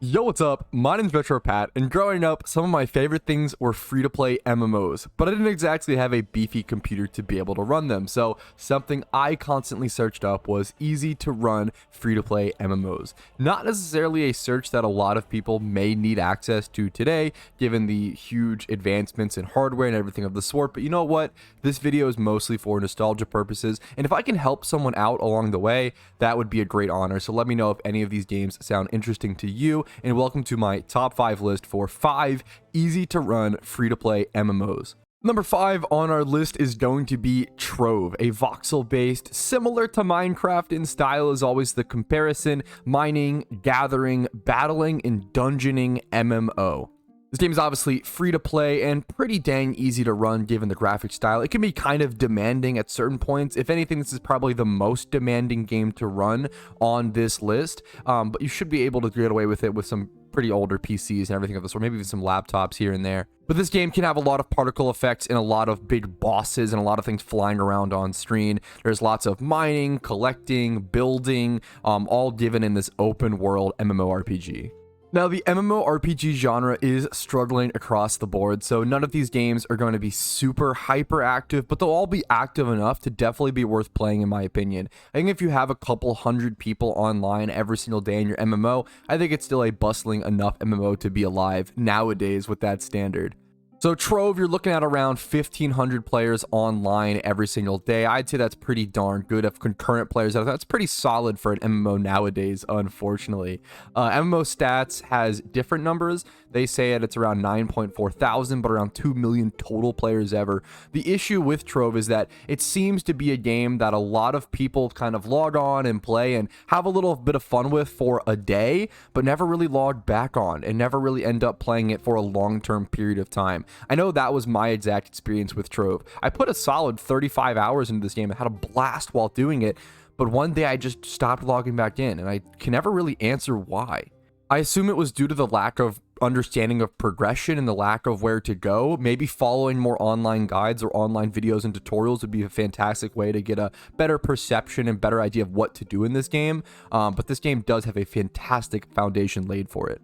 Yo, what's up? My name's Retro Pat, and growing up, some of my favorite things were free-to-play MMOs, but I didn't exactly have a beefy computer to be able to run them, so something I constantly searched up was easy to run free-to-play MMOs. Not necessarily a search that a lot of people may need access to today, given the huge advancements in hardware and everything of the sort, but you know what? This video is mostly for nostalgia purposes, and if I can help someone out along the way, that would be a great honor, so let me know if any of these games sound interesting to you, and welcome to my top 5 list for 5 easy to run free-to-play MMOs. Number 5 on our list is going to be Trove, a voxel-based, similar to Minecraft in style is always the comparison, mining, gathering, battling, and dungeoning MMO. This game is obviously free to play and pretty dang easy to run given the graphic style. It can be kind of demanding at certain points. If anything, this is probably the most demanding game to run on this list, but you should be able to get away with it with some pretty older PCs and everything of the sort, maybe even some laptops here and there. But this game can have a lot of particle effects and a lot of big bosses and a lot of things flying around on screen. There's lots of mining, collecting, building, all given in this open world MMORPG. Now, the MMORPG genre is struggling across the board, so none of these games are going to be super hyper active, but they'll all be active enough to definitely be worth playing, in my opinion. I think if you have a couple hundred people online every single day in your MMO, I think it's still a bustling enough MMO to be alive nowadays with that standard. So Trove, you're looking at around 1,500 players online every single day. I'd say that's pretty darn good. If concurrent players, that's pretty solid for an MMO nowadays, unfortunately. MMO Stats has different numbers. They say it's around 9.4 thousand, but around 2 million total players ever. The issue with Trove is that it seems to be a game that a lot of people kind of log on and play and have a little bit of fun with for a day, but never really log back on and never really end up playing it for a long-term period of time. I know that was my exact experience with Trove. I put a solid 35 hours into this game and had a blast while doing it, but one day I just stopped logging back in, and I can never really answer why. I assume it was due to the lack of understanding of progression and the lack of where to go. Maybe following more online guides or online videos and tutorials would be a fantastic way to get a better perception and better idea of what to do in this game. But this game does have a fantastic foundation laid for it.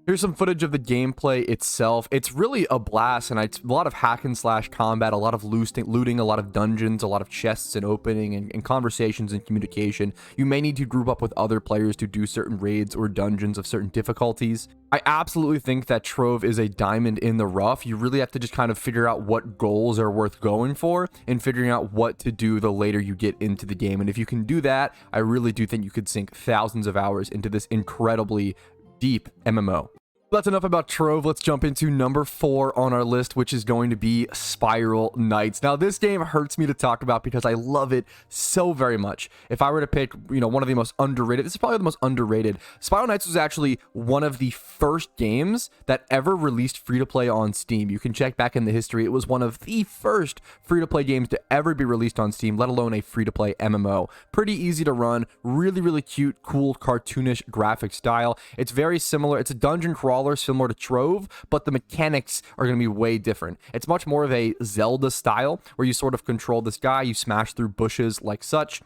Here's some footage of the gameplay itself. It's really a blast, and it's a lot of hack and slash combat, a lot of looting, a lot of dungeons, a lot of chests and opening, and conversations and communication. You may need to group up with other players to do certain raids or dungeons of certain difficulties. I absolutely think that Trove is a diamond in the rough. You really have to just kind of figure out what goals are worth going for and figuring out what to do the later you get into the game. And if you can do that, I really do think you could sink thousands of hours into this incredibly deep MMO. That's enough about Trove. Let's jump into number 4 on our list, which is going to be Spiral Knights. Now, this game hurts me to talk about because I love it so very much. If I were to pick, one of the most underrated, this is probably the most underrated. Spiral Knights was actually one of the first games that ever released free-to-play on Steam. You can check back in the history. It was one of the first free-to-play games to ever be released on Steam, let alone a free-to-play MMO. Pretty easy to run, really, really cute, cool, cartoonish graphic style. It's very similar. It's a dungeon crawler similar to Trove, but the mechanics are going to be way different. It's much more of a Zelda style where you sort of control this guy, you smash through bushes like such.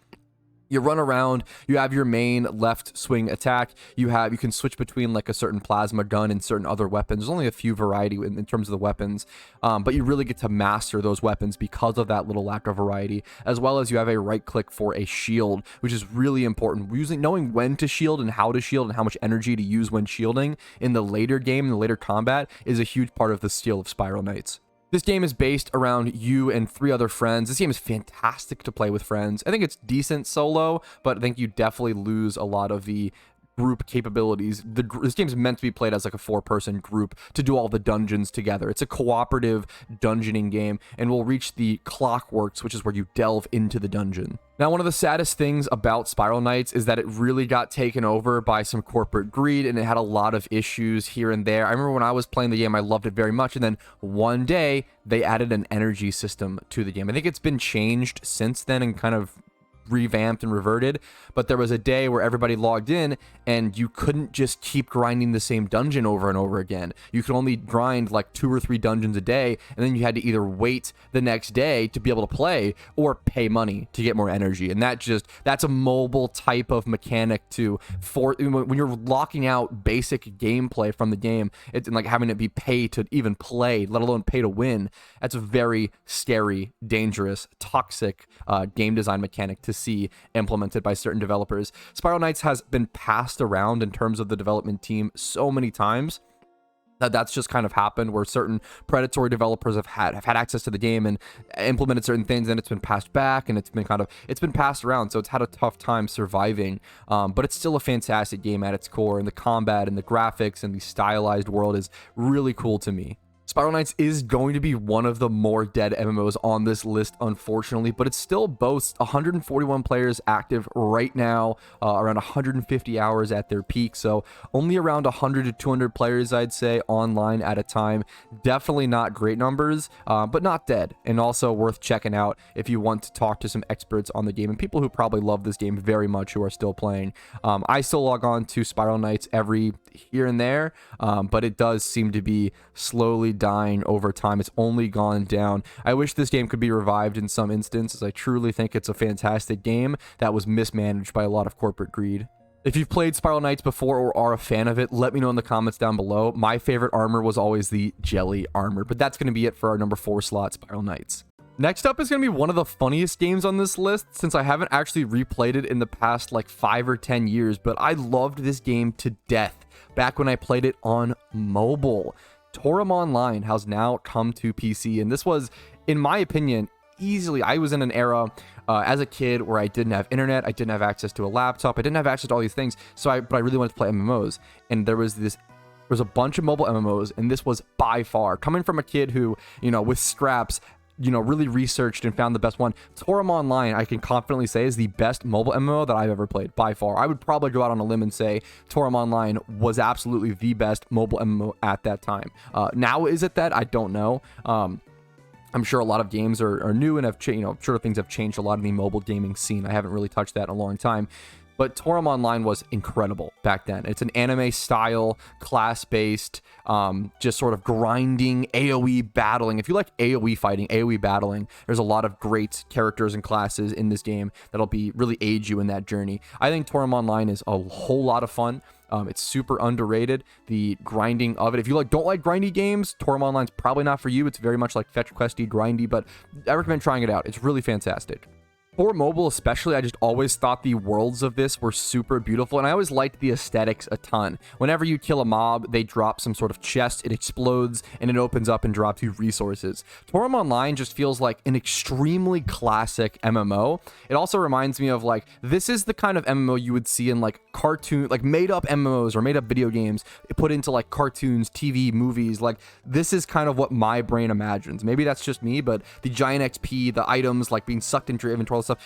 You run around, you have your main left swing attack, you can switch between like a certain plasma gun and certain other weapons. There's only a few variety in terms of the weapons, but you really get to master those weapons because of that little lack of variety, as well as you have a right click for a shield, which is really important. Knowing when to shield and how much energy to use when shielding in the later game, in the later combat, is a huge part of the skill of Spiral Knights. This game is based around you and 3 other friends. This game is fantastic to play with friends. I think it's decent solo, but I think you definitely lose a lot of the group capabilities. This game is meant to be played as like a 4-person group to do all the dungeons together. It's a cooperative dungeoning game, and we'll reach the clockworks, which is where you delve into the dungeon. Now, one of the saddest things about Spiral Knights is that it really got taken over by some corporate greed, and it had a lot of issues here and there. I remember when I was playing the game, I loved it very much, and then one day, they added an energy system to the game. I think it's been changed since then and kind of revamped and reverted, but there was a day where everybody logged in and you couldn't just keep grinding the same dungeon over and over again. You could only grind like 2 or 3 dungeons a day, and then you had to either wait the next day to be able to play or pay money to get more energy. And that's a mobile type of mechanic when you're locking out basic gameplay from the game, it's like having it be pay to even play, let alone pay to win. That's a very scary, dangerous, toxic game design mechanic to see implemented by certain developers. Spiral Knights has been passed around in terms of the development team so many times that's just kind of happened, where certain predatory developers have had access to the game and implemented certain things, and it's been passed back, and it's been passed around, so it's had a tough time surviving. But it's still a fantastic game at its core, and the combat and the graphics and the stylized world is really cool to me. Spiral Knights is going to be one of the more dead MMOs on this list, unfortunately, but it still boasts 141 players active right now, around 150 hours at their peak, so only around 100 to 200 players, I'd say, online at a time. Definitely not great numbers, but not dead, and also worth checking out if you want to talk to some experts on the game and people who probably love this game very much who are still playing. I still log on to Spiral Knights every here and there, but it does seem to be slowly dying over time. It's only gone down. I wish this game could be revived in some instances. I truly think it's a fantastic game that was mismanaged by a lot of corporate greed. If you've played Spiral Knights before or are a fan of it, let me know in the comments down below. My favorite armor was always the jelly armor, but that's going to be it for our number 4 slot, Spiral Knights. Next up is going to be one of the funniest games on this list, since I haven't actually replayed it in the past like 5 or 10 years, but I loved this game to death back when I played it on mobile. To Run Online has now come to PC, and this was, in my opinion, easily, I was in an era as a kid where I didn't have internet, I didn't have access to a laptop, I didn't have access to all these things, but I really wanted to play MMOs, and there was a bunch of mobile MMOs, and this was by far, coming from a kid who, with scraps, really researched and found the best one. To Run Online, I can confidently say, is the best mobile MMO that I've ever played, by far. I would probably go out on a limb and say To Run Online was absolutely the best mobile MMO at that time. Now, is it that? I don't know. I'm sure a lot of games are new and have changed, sure things have changed a lot in the mobile gaming scene. I haven't really touched that in a long time. But To Run Online was incredible back then. It's an anime style, class-based, just sort of grinding, AoE battling. If you like AoE fighting, AoE battling, there's a lot of great characters and classes in this game that'll really aid you in that journey. I think To Run Online is a whole lot of fun. It's super underrated, the grinding of it. If you don't like grindy games, To Run Online's probably not for you. It's very much like fetch questy, grindy, but I recommend trying it out. It's really fantastic. For mobile especially, I just always thought the worlds of this were super beautiful, and I always liked the aesthetics a ton. Whenever you kill a mob, they drop some sort of chest, it explodes, and it opens up and drops you resources. To Run Online just feels like an extremely classic MMO. It also reminds me of, this is the kind of MMO you would see in, cartoon, made-up MMOs or made-up video games put into, cartoons, TV, movies. This is kind of what my brain imagines. Maybe that's just me, but the giant XP, the items, being sucked into your inventory, stuff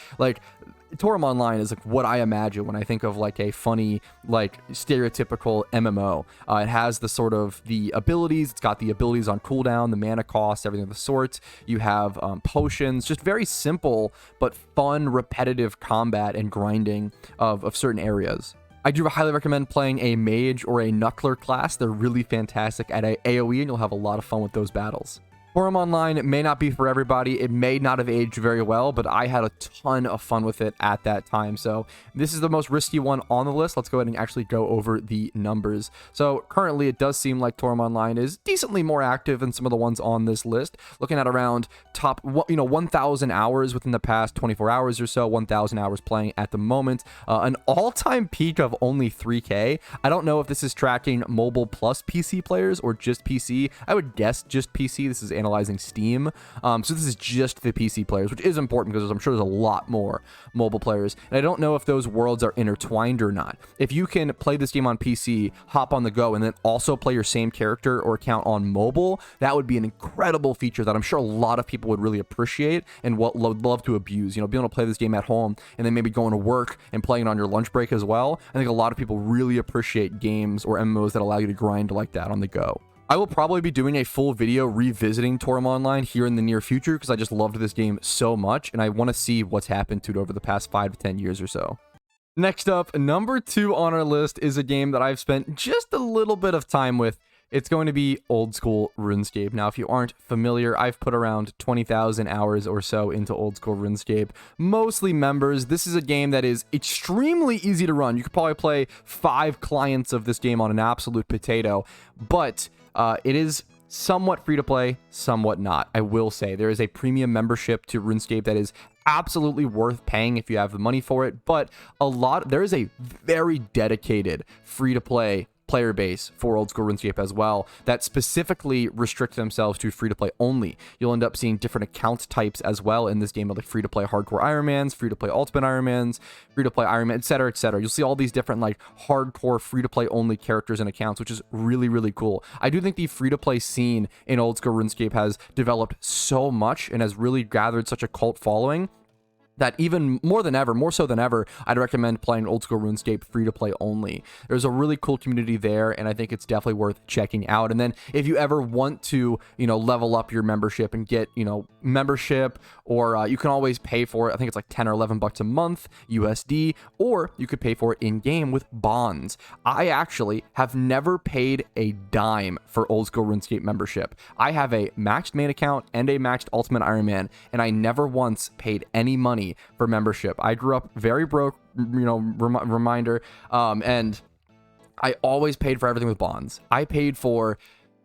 To Run Online is what I imagine when I think of a funny, stereotypical MMO. It has the abilities. It's got the abilities on cooldown, the mana cost, everything of the sort. You have potions, just very simple but fun, repetitive combat and grinding of certain areas. I do highly recommend playing a mage or a knuckler class. They're really fantastic at AoE, and you'll have a lot of fun with those battles. To Run Online may not be for everybody. It may not have aged very well, but I had a ton of fun with it at that time. So this is the most risky one on the list. Let's go ahead and actually go over the numbers. So currently, it does seem like To Run Online is decently more active than some of the ones on this list. Looking at around 1,000 hours within the past 24 hours or so, 1,000 hours playing at the moment. An all-time peak of only 3K. I don't know if this is tracking mobile plus PC players or just PC. I would guess just PC. This is analyzing Steam. So this is just the PC players, which is important because I'm sure there's a lot more mobile players. And I don't know if those worlds are intertwined or not. If you can play this game on PC, hop on the go, and then also play your same character or account on mobile, that would be an incredible feature that I'm sure a lot of people would really appreciate and would love to abuse. Being able to play this game at home and then maybe going to work and playing it on your lunch break as well. I think a lot of people really appreciate games or MMOs that allow you to grind like that on the go. I will probably be doing a full video revisiting To Run Online here in the near future because I just loved this game so much and I want to see what's happened to it over the past 5 to 10 years or so. Next up, number 2 on our list is a game that I've spent just a little bit of time with. It's going to be old school RuneScape. Now, if you aren't familiar, I've put around 20,000 hours or so into old school RuneScape, mostly members. This is a game that is extremely easy to run. You could probably play 5 clients of this game on an absolute potato, but it is somewhat free to play, somewhat not. I will say there is a premium membership to RuneScape that is absolutely worth paying if you have the money for it, but there is a very dedicated free to play player base for old school RuneScape as well that specifically restrict themselves to free to play only. You'll end up seeing different account types as well in this game, like free to play hardcore Ironmans, free to play ultimate Ironmans, free to play Ironman, etc., etc. You'll see all these different like hardcore free to play only characters and accounts, which is really, really cool. I do think the free to play scene in old school RuneScape has developed so much and has really gathered such a cult following that even more so than ever, I'd recommend playing old school RuneScape free to play only. There's a really cool community there, and I think it's definitely worth checking out. And then if you ever want to, level up your membership and get, membership, or you can always pay for it. I think it's like 10 or 11 bucks a month USD, or you could pay for it in game with bonds. I actually have never paid a dime for old school RuneScape membership. I have a maxed main account and a maxed ultimate Ironman, and I never once paid any money for membership. I grew up very broke, reminder, and I always paid for everything with bonds. I paid for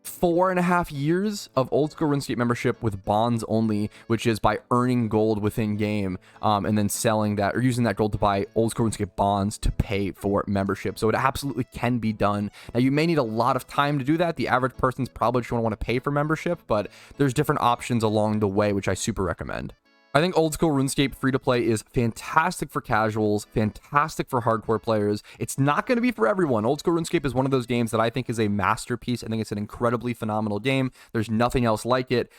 4.5 years of old school RuneScape membership with bonds only, which is by earning gold within game, and then selling that or using that gold to buy old school RuneScape bonds to pay for membership. So it absolutely can be done. Now, you may need a lot of time to do that. The average person's probably just going to want to pay for membership, but there's different options along the way, which I super recommend. I think old school RuneScape free to play is fantastic for casuals, fantastic for hardcore players. It's not going to be for everyone. Old school RuneScape is one of those games that I think is a masterpiece. I think it's an incredibly phenomenal game. There's nothing else like it,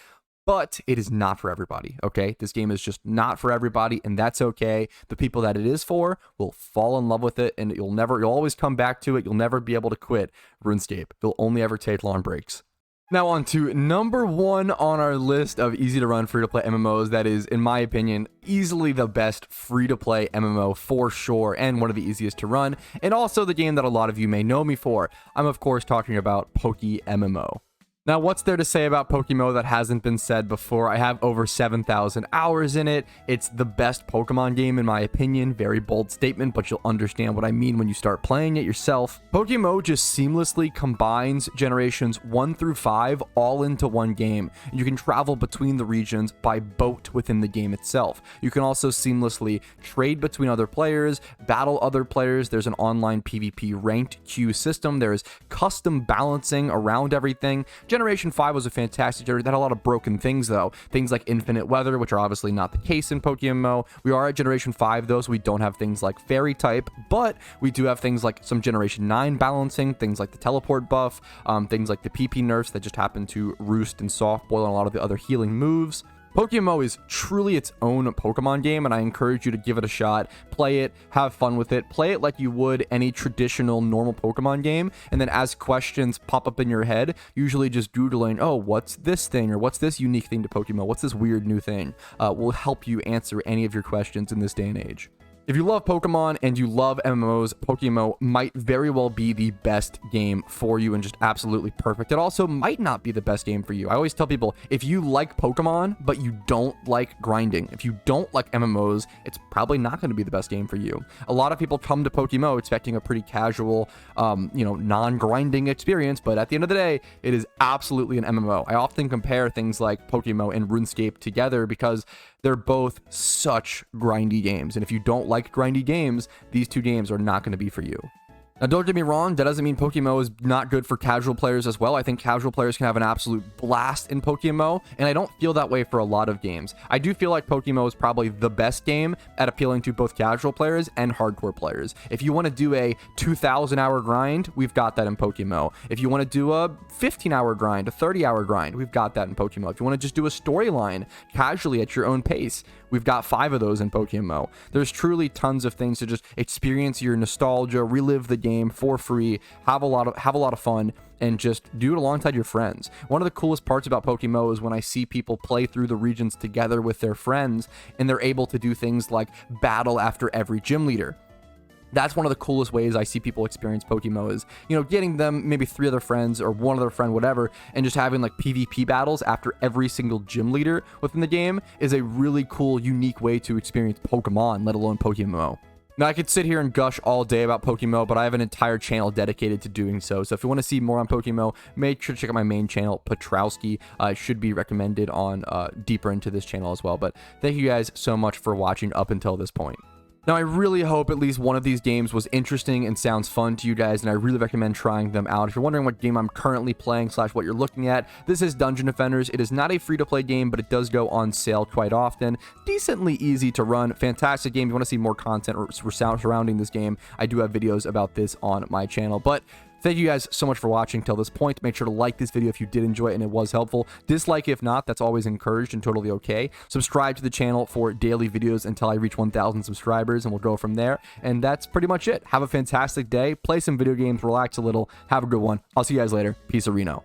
but it is not for everybody, okay? This game is just not for everybody, and that's okay. The people that it is for will fall in love with it, and you'll always come back to it. You'll never be able to quit RuneScape. You'll only ever take long breaks. Now on to number 1 on our list of easy to run free-to-play MMOs that is, in my opinion, easily the best free-to-play MMO for sure, and one of the easiest to run, and also the game that a lot of you may know me for. I'm of course talking about PokeMMO. Now, what's there to say about PokeMMO that hasn't been said before? I have over 7,000 hours in it. It's the best Pokemon game in my opinion. Very bold statement, but you'll understand what I mean when you start playing it yourself. PokeMMO just seamlessly combines generations 1 through 5 all into one game. You can travel between the regions by boat within the game itself. You can also seamlessly trade between other players, battle other players. There's an online PvP ranked queue system. There's custom balancing around everything. Generation 5 was a fantastic generation that had a lot of broken things, though. Things like infinite weather, which are obviously not the case in PokeMMO. We are at Generation 5, though, so we don't have things like Fairy type, but we do have things like some Generation 9 balancing, things like the teleport buff, things like the PP nerfs that just happen to roost and soft boil and a lot of the other healing moves. PokeMMO is truly its own Pokemon game, and I encourage you to give it a shot. Play it, have fun with it, play it like you would any traditional normal Pokemon game, and then as questions pop up in your head, usually just Googling, oh, what's this thing, or what's this unique thing to Pokemon, what's this weird new thing, will help you answer any of your questions in this day and age. If you love Pokemon and you love MMOs, PokeMMO might very well be the best game for you and just absolutely perfect. It also might not be the best game for you. I always tell people, if you like Pokemon, but you don't like grinding, if you don't like MMOs, it's probably not going to be the best game for you. A lot of people come to PokeMMO expecting a pretty casual, non-grinding experience, but at the end of the day, it is absolutely an MMO. I often compare things like PokeMMO and RuneScape together because they're both such grindy games, and if you don't like grindy games, these two games are not going to be for you. Now, don't get me wrong, that doesn't mean PokeMMO is not good for casual players as well. I think casual players can have an absolute blast in PokeMMO, and I don't feel that way for a lot of games. I do feel like PokeMMO is probably the best game at appealing to both casual players and hardcore players. If you want to do a 2,000-hour grind, we've got that in PokeMMO. If you want to do a 15-hour grind, a 30-hour grind, we've got that in PokeMMO. If you want to just do a storyline casually at your own pace, we've got 5 of those in PokeMMO. There's truly tons of things to just experience your nostalgia, relive the game for free, have a lot of fun, and just do it alongside your friends. One of the coolest parts about Pokemon is when I see people play through the regions together with their friends, and they're able to do things like battle after every gym leader. That's one of the coolest ways I see people experience Pokemon is, getting them maybe 3 other friends or 1 other friend, whatever, and just having like PvP battles after every single gym leader within the game is a really cool, unique way to experience Pokemon, let alone Pokemon. Now, I could sit here and gush all day about Pokemon, but I have an entire channel dedicated to doing so. So if you want to see more on Pokemon, make sure to check out my main channel, Petrowski. It should be recommended on deeper into this channel as well. But thank you guys so much for watching up until this point. Now, I really hope at least one of these games was interesting and sounds fun to you guys, and I really recommend trying them out. If you're wondering what game I'm currently playing / what you're looking at, this is Dungeon Defenders. It is not a free-to-play game, but it does go on sale quite often. Decently easy to run. Fantastic game. If you want to see more content surrounding this game, I do have videos about this on my channel. But thank you guys so much for watching till this point. Make sure to like this video if you did enjoy it and it was helpful. Dislike if not, that's always encouraged and totally okay. Subscribe to the channel for daily videos until I reach 1,000 subscribers, and we'll go from there. And that's pretty much it. Have a fantastic day. Play some video games, relax a little, have a good one. I'll see you guys later. Peace, Reno.